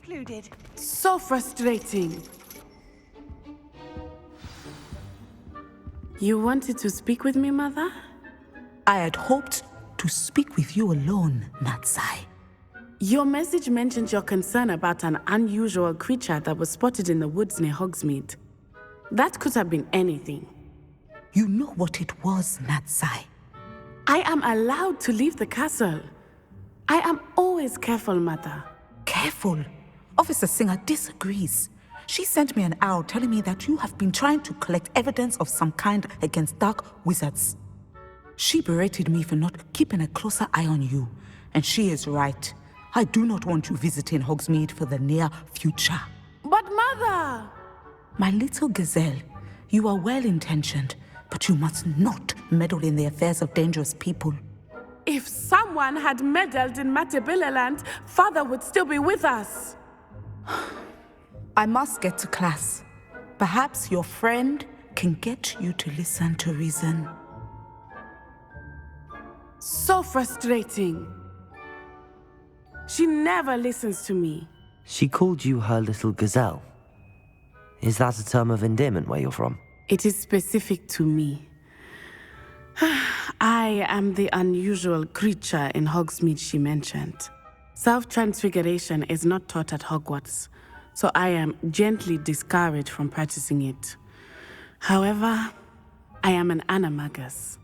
secluded. So frustrating. You wanted to speak with me, Mother? I had hoped to speak with you alone, Natsai. Your message mentioned your concern about an unusual creature that was spotted in the woods near Hogsmeade. That could have been anything. You know what it was, Natsai. I am allowed to leave the castle. I am always careful, Mother. Careful. Officer Singer disagrees. She sent me an owl telling me that you have been trying to collect evidence of some kind against dark wizards. She berated me for not keeping a closer eye on you, and she is right. I do not want you visiting Hogsmeade for the near future. But Mother! My little gazelle, you are well-intentioned, but you must not meddle in the affairs of dangerous people. If someone had meddled in Matabeleland, Father would still be with us. I must get to class. Perhaps your friend can get you to listen to reason. So frustrating. She never listens to me. She called you her little gazelle. Is that a term of endearment where you're from? It is specific to me. I am the unusual creature in Hogsmeade she mentioned. Self-transfiguration is not taught at Hogwarts, so I am gently discouraged from practicing it. However, I am an animagus,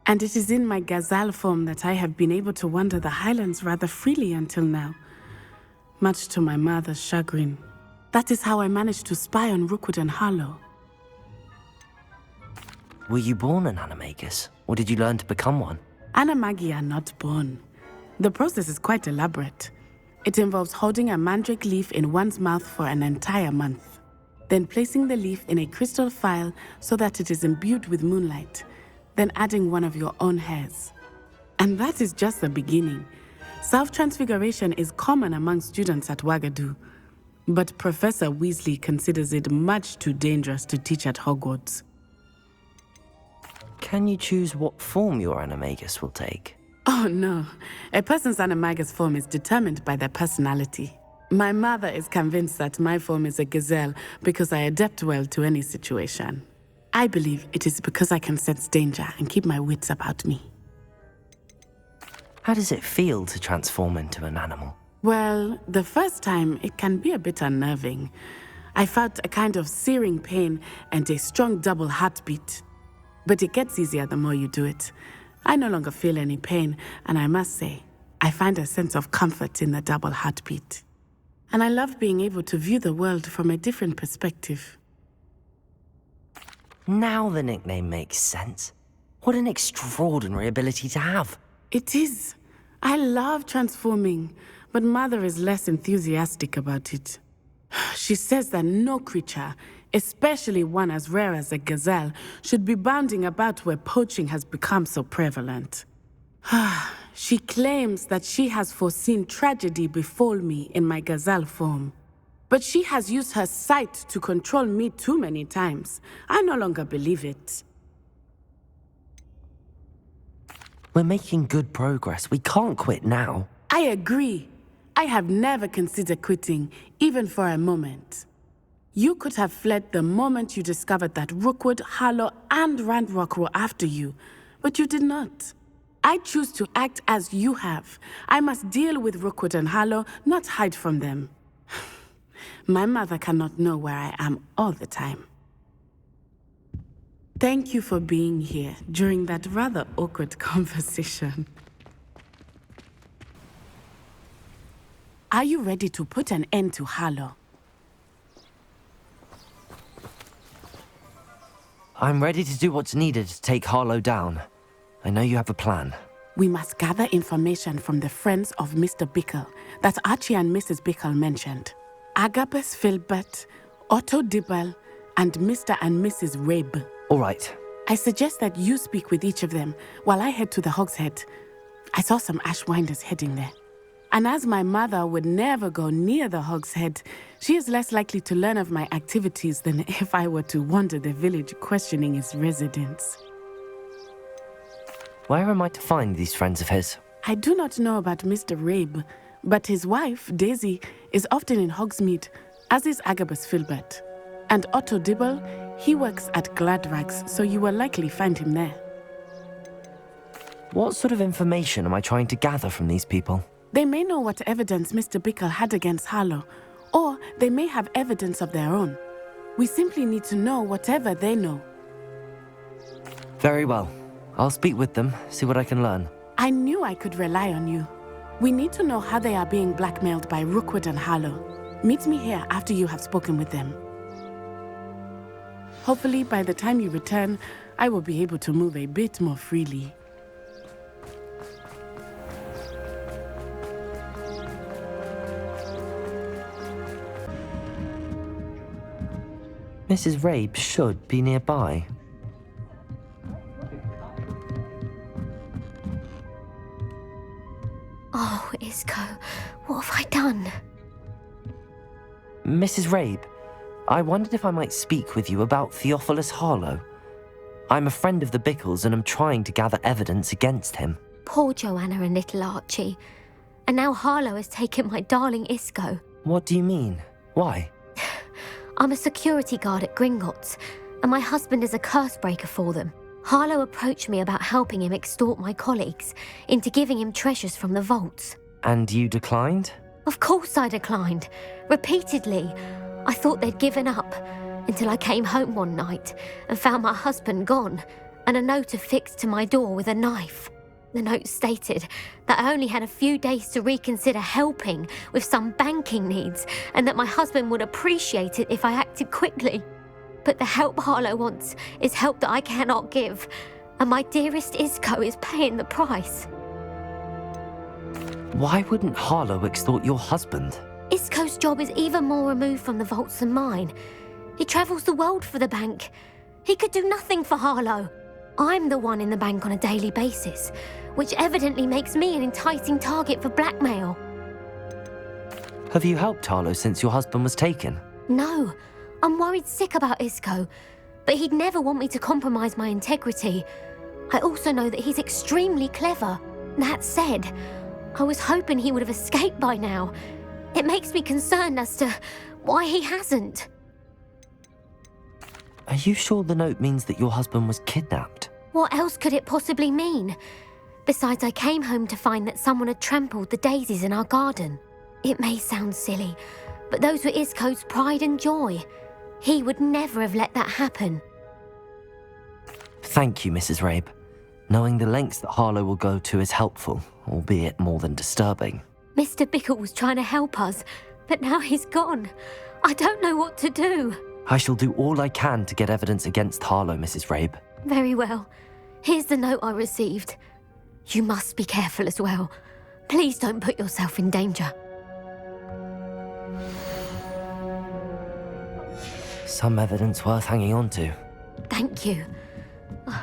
and it is in my gazelle form that I have been able to wander the Highlands rather freely until now, much to my mother's chagrin. That is how I managed to spy on Rookwood and Harlow. Were you born an animagus, or did you learn to become one? Animagi are not born. The process is quite elaborate. It involves holding a mandrake leaf in one's mouth for an entire month, then placing the leaf in a crystal phial so that it is imbued with moonlight, then adding one of your own hairs. And that is just the beginning. Self-transfiguration is common among students at Wagadu, but Professor Weasley considers it much too dangerous to teach at Hogwarts. Can you choose what form your animagus will take? Oh no, a person's animagus form is determined by their personality. My mother is convinced that my form is a gazelle because I adapt well to any situation. I believe it is because I can sense danger and keep my wits about me. How does it feel to transform into an animal? Well, the first time it can be a bit unnerving. I felt a kind of searing pain and a strong double heartbeat. But it gets easier the more you do it. I no longer feel any pain, and I must say, I find a sense of comfort in the double heartbeat. And I love being able to view the world from a different perspective. Now the nickname makes sense. What an extraordinary ability to have. It is. I love transforming, but Mother is less enthusiastic about it. She says that no creature, especially one as rare as a gazelle, should be bounding about where poaching has become so prevalent. She claims that she has foreseen tragedy befall me in my gazelle form. But she has used her sight to control me too many times. I no longer believe it. We're making good progress. We can't quit now. I agree. I have never considered quitting, even for a moment. You could have fled the moment you discovered that Rookwood, Harlow, and Ranrock were after you, but you did not. I choose to act as you have. I must deal with Rookwood and Harlow, not hide from them. My mother cannot know where I am all the time. Thank you for being here during that rather awkward conversation. Are you ready to put an end to Harlow? I'm ready to do what's needed to take Harlow down. I know you have a plan. We must gather information from the friends of Mr. Bickle that Archie and Mrs. Bickle mentioned. Agabus Filbert, Otto Dibble, and Mr. and Mrs. Rabe. All right. I suggest that you speak with each of them while I head to the Hog's Head. I saw some Ashwinders heading there. And as my mother would never go near the Hog's Head, she is less likely to learn of my activities than if I were to wander the village questioning its residents. Where am I to find these friends of his? I do not know about Mr. Rabe, But his wife, Daisy, is often in Hogsmeade, as is Agabus Filbert. And Otto Dibble, he works at Gladrags, so you will likely find him there. What sort of information am I trying to gather from these people? They may know what evidence Mr. Bickle had against Harlow, or they may have evidence of their own. We simply need to know whatever they know. Very well. I'll speak with them, see what I can learn. I knew I could rely on you. We need to know how they are being blackmailed by Rookwood and Harlow. Meet me here after you have spoken with them. Hopefully, by the time you return, I will be able to move a bit more freely. Mrs. Rabe should be nearby. Oh, Isco, what have I done? Mrs. Rabe, I wondered if I might speak with you about Theophilus Harlow. I'm a friend of the Bickles and am trying to gather evidence against him. Poor Joanna and little Archie. And now Harlow has taken my darling Isco. What do you mean? Why? I'm a security guard at Gringotts, and my husband is a curse breaker for them. Harlow approached me about helping him extort my colleagues into giving him treasures from the vaults. And you declined? Of course I declined. Repeatedly. I thought they'd given up, until I came home one night and found my husband gone, and a note affixed to my door with a knife. The note stated that I only had a few days to reconsider helping with some banking needs, and that my husband would appreciate it if I acted quickly. But the help Harlow wants is help that I cannot give, and my dearest Isco is paying the price. Why wouldn't Harlow extort your husband? Isco's job is even more removed from the vaults than mine. He travels the world for the bank. He could do nothing for Harlow. I'm the one in the bank on a daily basis, which evidently makes me an enticing target for blackmail. Have you helped Harlow since your husband was taken? No, I'm worried sick about Isco, but he'd never want me to compromise my integrity. I also know that he's extremely clever. That said, I was hoping he would have escaped by now. It makes me concerned as to why he hasn't. Are you sure the note means that your husband was kidnapped? What else could it possibly mean? Besides, I came home to find that someone had trampled the daisies in our garden. It may sound silly, but those were Isco's pride and joy. He would never have let that happen. Thank you, Mrs. Rabe. Knowing the lengths that Harlow will go to is helpful, albeit more than disturbing. Mr. Bickle was trying to help us, but now he's gone. I don't know what to do. I shall do all I can to get evidence against Harlow, Mrs. Rabe. Very well. Here's the note I received. You must be careful as well. Please don't put yourself in danger. Some evidence worth hanging on to. Thank you. I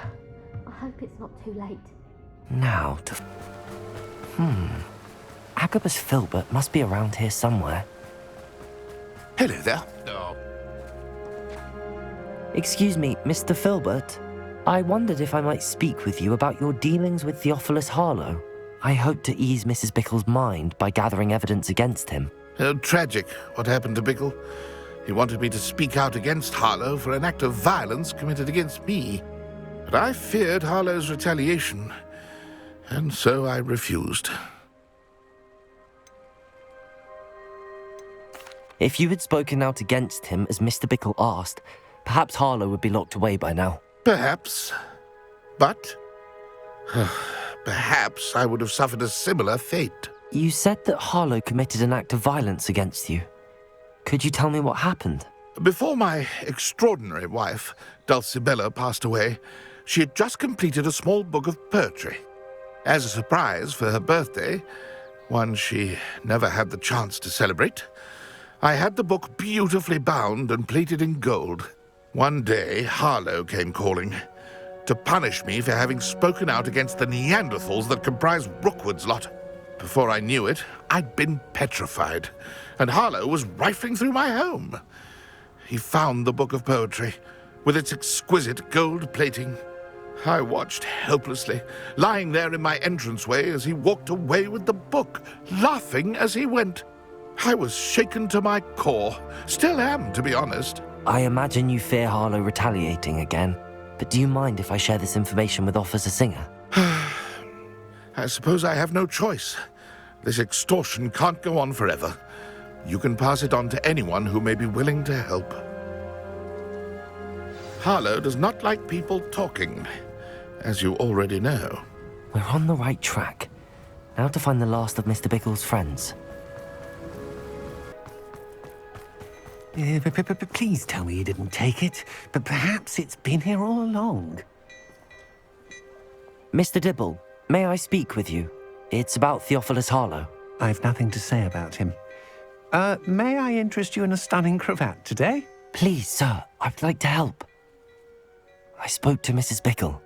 hope it's not too late. Now to... Agabus Filbert must be around here somewhere. Hello there. Excuse me, Mr. Filbert. I wondered if I might speak with you about your dealings with Theophilus Harlow. I hope to ease Mrs. Bickle's mind by gathering evidence against him. Tragic what happened to Bickle. He wanted me to speak out against Harlow for an act of violence committed against me. But I feared Harlow's retaliation, and so I refused. If you had spoken out against him as Mr. Bickle asked, perhaps Harlow would be locked away by now. Perhaps. But perhaps I would have suffered a similar fate. You said that Harlow committed an act of violence against you. Could you tell me what happened? Before my extraordinary wife, Dulcibella, passed away, she had just completed a small book of poetry. As a surprise for her birthday, one she never had the chance to celebrate, I had the book beautifully bound and plated in gold. One day, Harlow came calling to punish me for having spoken out against the Neanderthals that comprise Rookwood's lot. Before I knew it, I'd been petrified, and Harlow was rifling through my home. He found the book of poetry, with its exquisite gold plating, I watched helplessly, lying there in my entranceway as he walked away with the book, laughing as he went. I was shaken to my core. Still am, to be honest. I imagine you fear Harlow retaliating again, but do you mind if I share this information with Officer Singer? I suppose I have no choice. This extortion can't go on forever. You can pass it on to anyone who may be willing to help. Harlow does not like people talking, as you already know. We're on the right track. Now to find the last of Mr. Bickle's friends. Please tell me you didn't take it, but perhaps it's been here all along. Mr. Dibble, may I speak with you? It's about Theophilus Harlow. I've nothing to say about him. May I interest you in a stunning cravat today? Please, sir, I'd like to help. I spoke to Mrs. Bickle.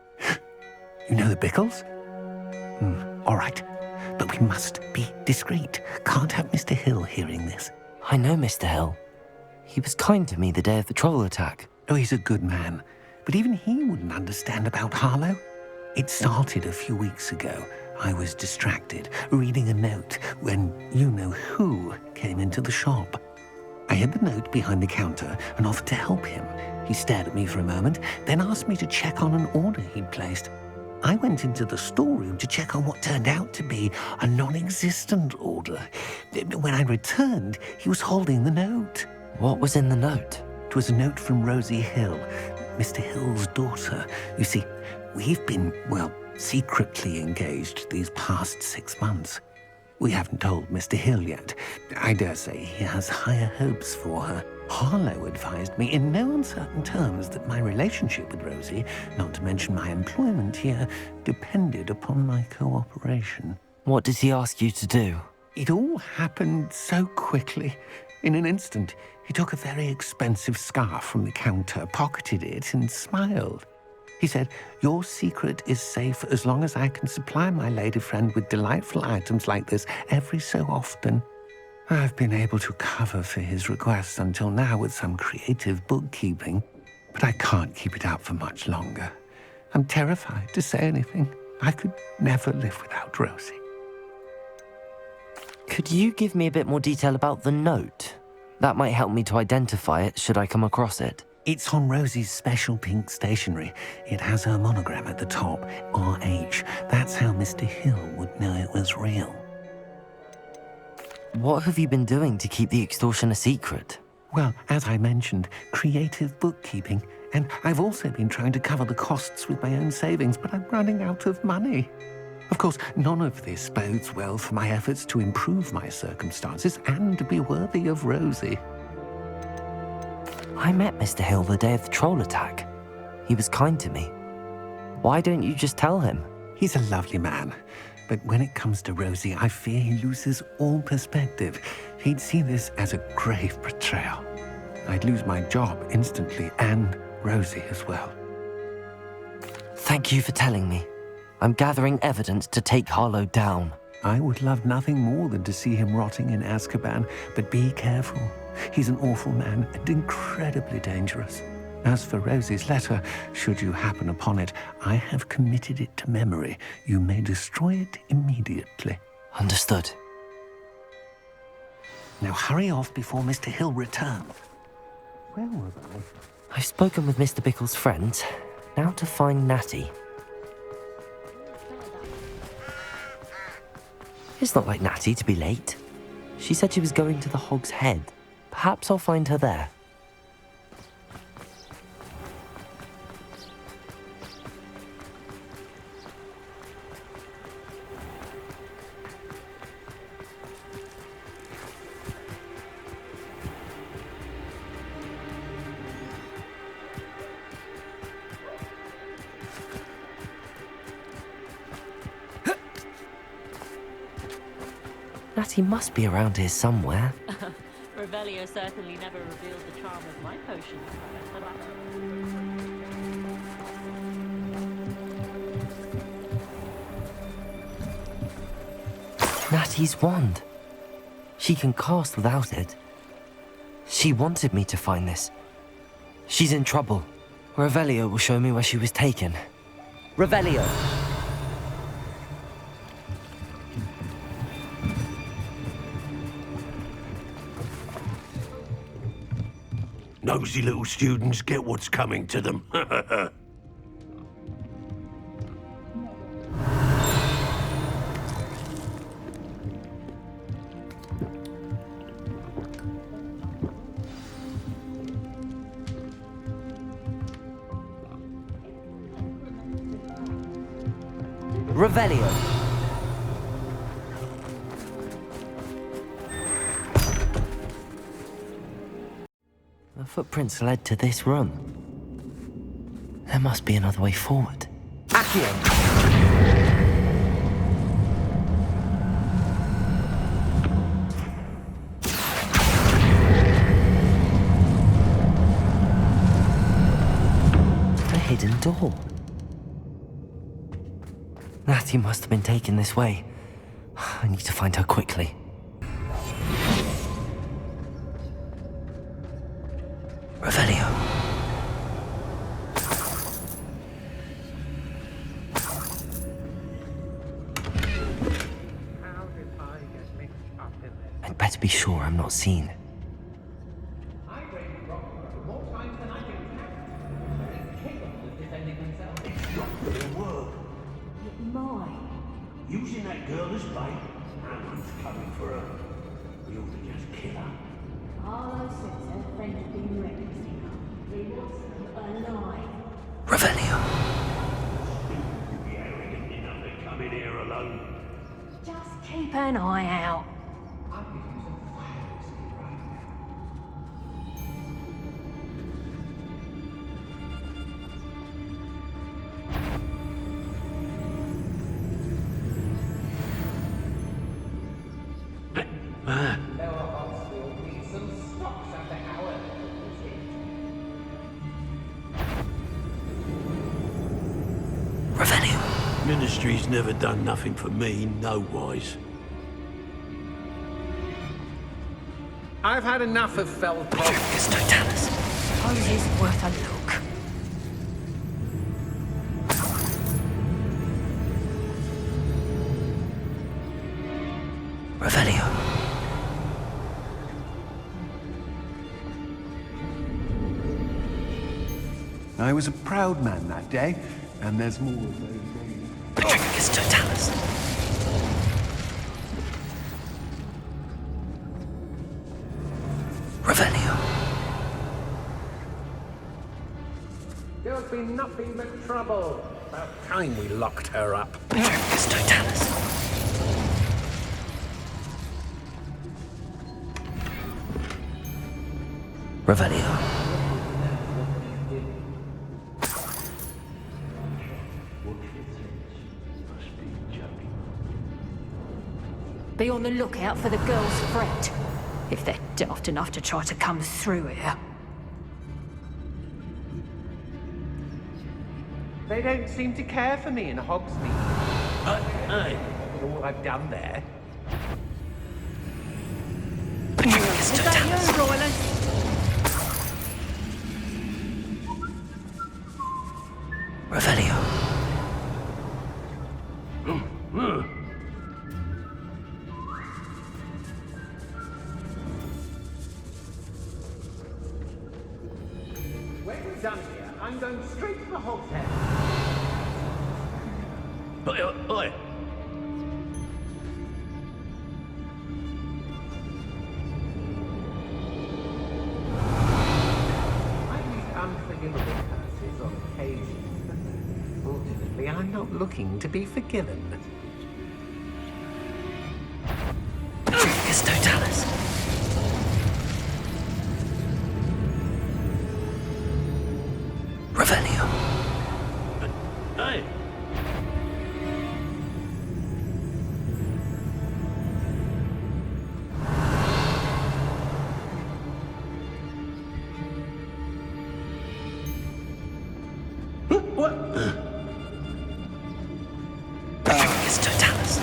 You know the Bickles? All right, but we must be discreet. Can't have Mr. Hill hearing this. I know Mr. Hill. He was kind to me the day of the troll attack. Oh, he's a good man, but even he wouldn't understand about Harlow. It started a few weeks ago. I was distracted, reading a note, when you-know-who came into the shop. I hid the note behind the counter and offered to help him. He stared at me for a moment, then asked me to check on an order he'd placed. I went into the storeroom to check on what turned out to be a non-existent order. When I returned, he was holding the note. What was in the note? It was a note from Rosie Hill, Mr. Hill's daughter. You see, we've been, secretly engaged these past 6 months. We haven't told Mr. Hill yet. I dare say he has higher hopes for her. Harlow advised me in no uncertain terms that my relationship with Rosie, not to mention my employment here, depended upon my cooperation. What did he ask you to do? It all happened so quickly. In an instant, he took a very expensive scarf from the counter, pocketed it, and smiled. He said, "Your secret is safe as long as I can supply my lady friend with delightful items like this every so often." I've been able to cover for his requests until now with some creative bookkeeping, but I can't keep it up for much longer. I'm terrified to say anything. I could never live without Rosie. Could you give me a bit more detail about the note? That might help me to identify it should I come across it. It's on Rosie's special pink stationery. It has her monogram at the top, RH. That's how Mr. Hill would know it was real. What have you been doing to keep the extortion a secret? Well, as I mentioned, creative bookkeeping. And I've also been trying to cover the costs with my own savings, but I'm running out of money. Of course, none of this bodes well for my efforts to improve my circumstances and to be worthy of Rosie. I met Mr. Hill the day of the troll attack. He was kind to me. Why don't you just tell him? He's a lovely man, but when it comes to Rosie, I fear he loses all perspective. He'd see this as a grave betrayal. I'd lose my job instantly, and Rosie as well. Thank you for telling me. I'm gathering evidence to take Harlow down. I would love nothing more than to see him rotting in Azkaban, but be careful. He's an awful man and incredibly dangerous. As for Rosie's letter, should you happen upon it, I have committed it to memory. You may destroy it immediately. Understood. Now hurry off before Mr. Hill returns. Where was I? I've spoken with Mr. Bickle's friends. Now to find Natty. It's not like Natty to be late. She said she was going to the Hog's Head. Perhaps I'll find her there. Natty must be around here somewhere. Revelio certainly never revealed the charm of my potions, Professor. Natty's wand. She can cast without it. She wanted me to find this. She's in trouble. Revelio will show me where she was taken. Revelio. Nosy little students get what's coming to them. Revelio. The footprints led to this room. There must be another way forward. Accio! A hidden door. Natty must have been taken this way. I need to find her quickly. Revelio. I'd better be sure I'm not seen. Using that girl as bait, Ammon's coming for her. We ought to just kill her. Harlow says her friend had been rescued. He wants them alive. Revelio. You'd be arrogant enough to come in here alone. Just keep an eye out. Revelio. Ministry's never done nothing for me, no-wise. I've had enough of fell It's Totalis. Suppose it's worth a look. Revelio. I was a proud man that day, and there's more of those days. It's Totalis. Revelio. There'll be nothing but trouble. About time we locked her up. It's Totalis. Revelio. Be on the lookout for the girl's friend. If they're daft enough to try to come through here. They don't seem to care for me in Hogsmeade. Hey, With all I've done there. It's Totalis. Revelio. When we're done here, I'm going straight to the hotel. oi. I use unforgivable curses on occasion. Fortunately, I'm not looking to be forgiven. It's Totalis. Revelio. Hey. What? It's Totalis.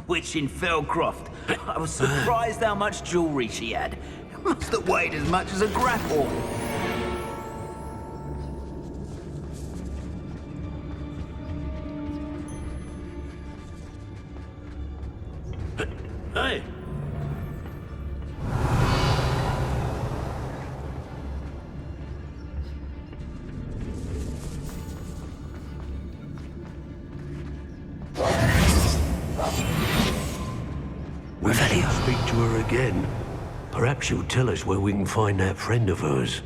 witch in Felcroft. I was surprised how much jewellery she had. It must have weighed as much as a grapple. Hey! We should speak to her again. Perhaps she'll tell us where we can find that friend of hers.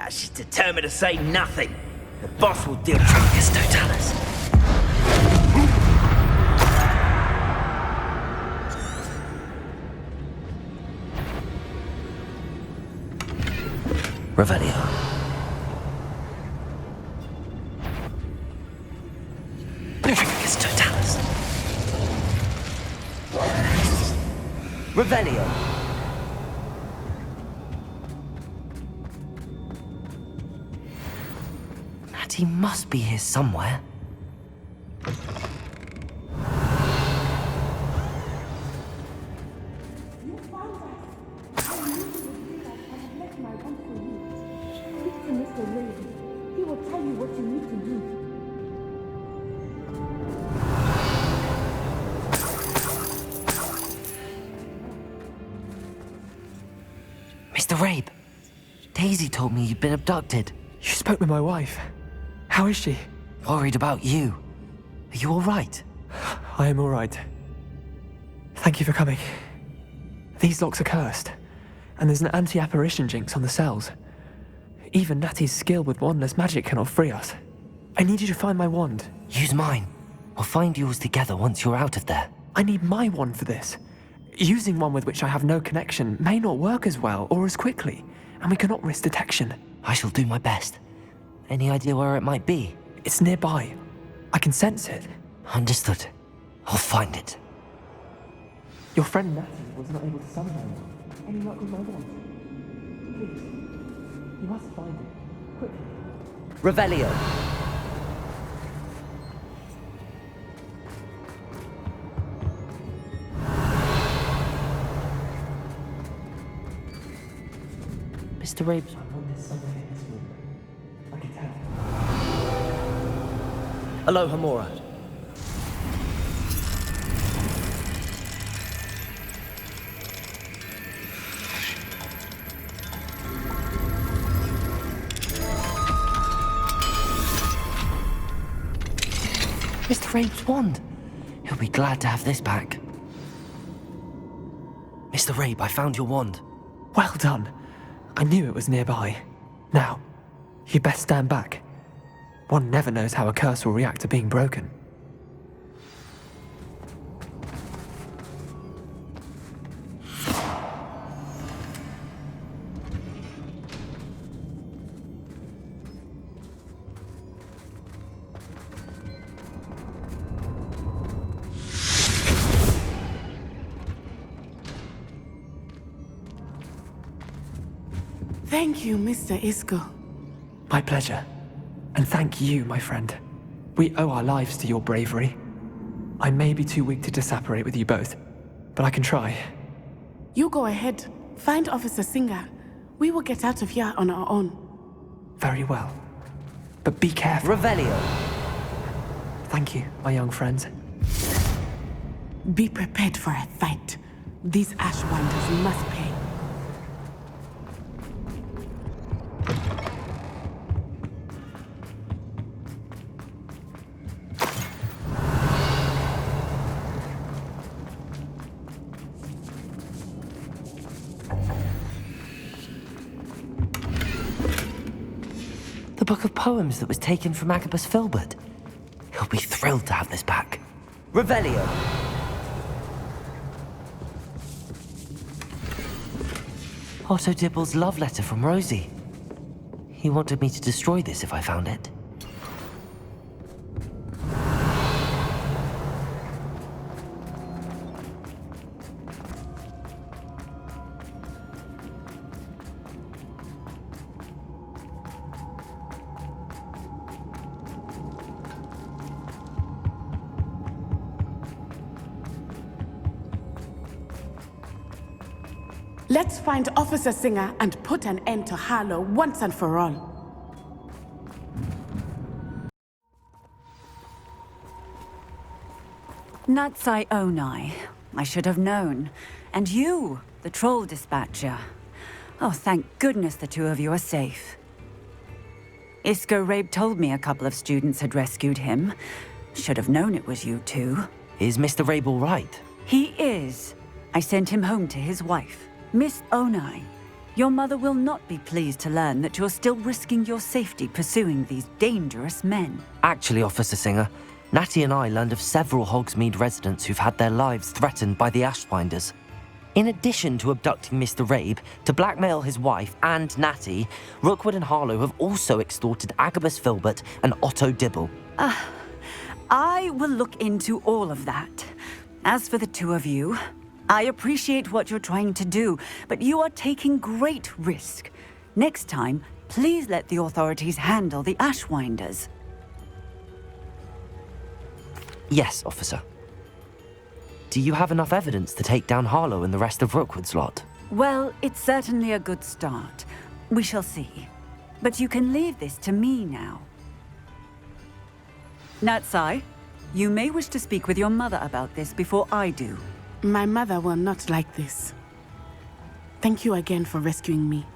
She's determined to say nothing. The boss will deal Trunkus Totalis. Revelio. Trunkus Totalis. Revelio. Natty must be here somewhere. Mr. Rabe, Daisy told me you'd been abducted. You spoke with my wife. How is she? Worried about you. Are you all right? I am all right. Thank you for coming. These locks are cursed, and there's an anti-apparition jinx on the cells. Even Natty's skill with wandless magic cannot free us. I need you to find my wand. Use mine. We'll find yours together once you're out of there. I need my wand for this. Using one with which I have no connection may not work as well or as quickly, and we cannot risk detection. I shall do my best. Any idea where it might be? It's nearby. I can sense it. Understood. I'll find it. Your friend Natty was not able to summon my wand. Any luck with my wand? Please. You must find it. Quickly. Revelio. Mr. Rabe. I can tell. Aloha, Mora. Mr. Rabe's wand. He'll be glad to have this back. Mr. Rabe, I found your wand. Well done. I knew it was nearby. Now, you best stand back. One never knows how a curse will react to being broken. Thank you, Mr. Isco. My pleasure. And thank you, my friend. We owe our lives to your bravery. I may be too weak to disapparate with you both, but I can try. You go ahead. Find Officer Singer. We will get out of here on our own. Very well. But be careful. Revelio. Thank you, my young friends. Be prepared for a fight. These Ashwinders must pay. The book of poems that was taken from Agabus Filbert. He'll be thrilled to have this back. Revelio. Otto Dibble's love letter from Rosie. He wanted me to destroy this if I found it. Let's find Officer Singer and put an end to Harlow once and for all. Natsai Onai. I should have known. And you, the troll dispatcher. Oh, thank goodness the two of you are safe. Isko Rabe told me a couple of students had rescued him. Should have known it was you two. Is Mr. Rabe all right? He is. I sent him home to his wife. Miss Onai, your mother will not be pleased to learn that you're still risking your safety pursuing these dangerous men. Actually, Officer Singer, Natty and I learned of several Hogsmeade residents who've had their lives threatened by the Ashwinders. In addition to abducting Mr. Rabe to blackmail his wife and Natty, Rookwood and Harlow have also extorted Agabus Filbert and Otto Dibble. I will look into all of that. As for the two of you, I appreciate what you're trying to do, but you are taking great risk. Next time, please let the authorities handle the Ashwinders. Yes, officer. Do you have enough evidence to take down Harlow and the rest of Rookwood's lot? Well, it's certainly a good start. We shall see. But you can leave this to me now. Natsai, you may wish to speak with your mother about this before I do. My mother will not like this. Thank you again for rescuing me.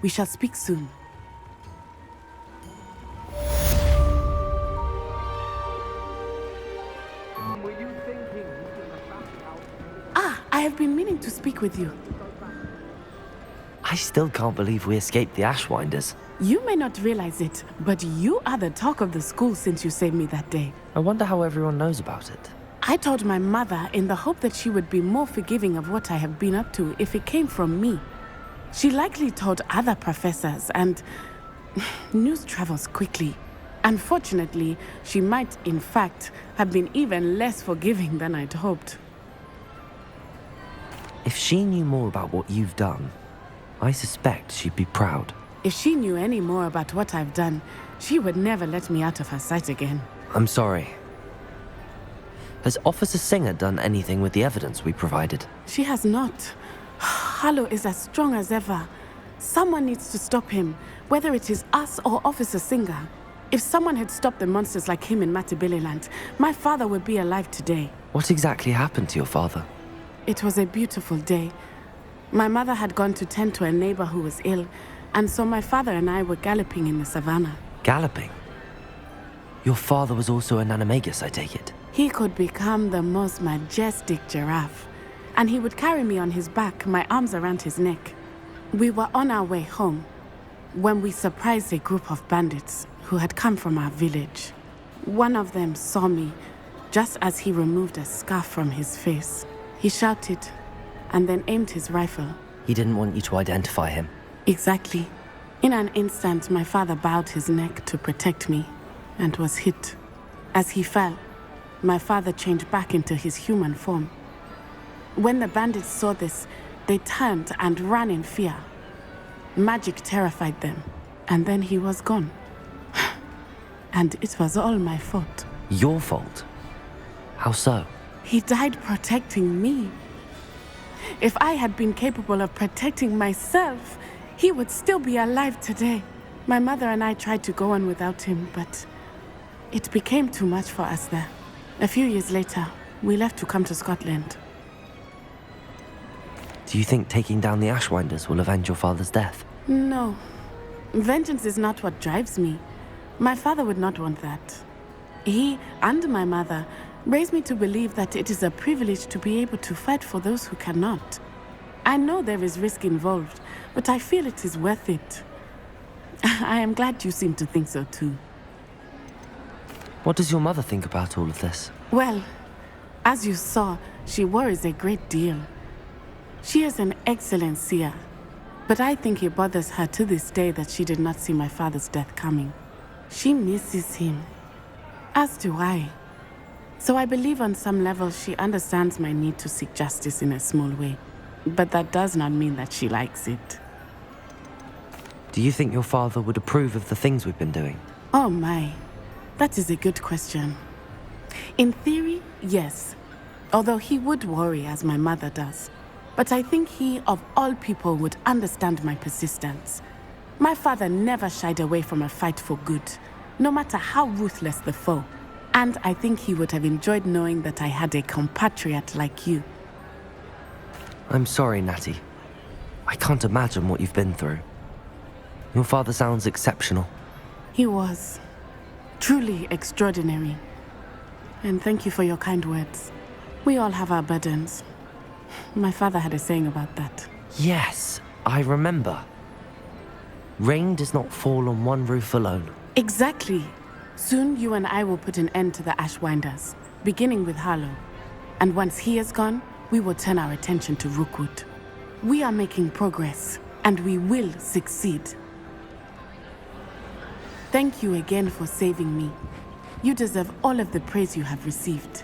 We shall speak soon. I have been meaning to speak with you. I still can't believe we escaped the Ashwinders. You may not realize it, but you are the talk of the school since you saved me that day. I wonder how everyone knows about it. I told my mother in the hope that she would be more forgiving of what I have been up to if it came from me. She likely told other professors, and news travels quickly. Unfortunately, she might, in fact, have been even less forgiving than I'd hoped. If she knew more about what you've done, I suspect she'd be proud. If she knew any more about what I've done, she would never let me out of her sight again. I'm sorry. Has Officer Singer done anything with the evidence we provided? She has not. Harlow is as strong as ever. Someone needs to stop him, whether it is us or Officer Singer. If someone had stopped the monsters like him in Matabeleland, my father would be alive today. What exactly happened to your father? It was a beautiful day. My mother had gone to tend to a neighbor who was ill, and so my father and I were galloping in the savannah. Galloping? Your father was also an animagus, I take it? He could become the most majestic giraffe, and he would carry me on his back, my arms around his neck. We were on our way home when we surprised a group of bandits who had come from our village. One of them saw me just as he removed a scarf from his face. He shouted and then aimed his rifle. He didn't want you to identify him. Exactly. In an instant, my father bowed his neck to protect me and was hit. As he fell, my father changed back into his human form. When the bandits saw this, they turned and ran in fear. Magic terrified them, and then he was gone. And it was all my fault. Your fault? How so? He died protecting me. If I had been capable of protecting myself, he would still be alive today. My mother and I tried to go on without him, but it became too much for us there. A few years later, we left to come to Scotland. Do you think taking down the Ashwinders will avenge your father's death? No. Vengeance is not what drives me. My father would not want that. He and my mother raised me to believe that it is a privilege to be able to fight for those who cannot. I know there is risk involved, but I feel it is worth it. I am glad you seem to think so too. What does your mother think about all of this? Well, as you saw, she worries a great deal. She is an excellent seer, but I think it bothers her to this day that she did not see my father's death coming. She misses him, as do I. So I believe on some level she understands my need to seek justice in a small way. But that does not mean that she likes it. Do you think your father would approve of the things we've been doing? Oh my, that is a good question. In theory, yes. Although he would worry, as my mother does. But I think he, of all people, would understand my persistence. My father never shied away from a fight for good, no matter how ruthless the foe. And I think he would have enjoyed knowing that I had a compatriot like you. I'm sorry, Natty. I can't imagine what you've been through. Your father sounds exceptional. He was. Truly extraordinary. And thank you for your kind words. We all have our burdens. My father had a saying about that. Yes, I remember. Rain does not fall on one roof alone. Exactly. Soon you and I will put an end to the Ashwinders, beginning with Harlow. And once he is gone, we will turn our attention to Rookwood. We are making progress, and we will succeed. Thank you again for saving me. You deserve all of the praise you have received.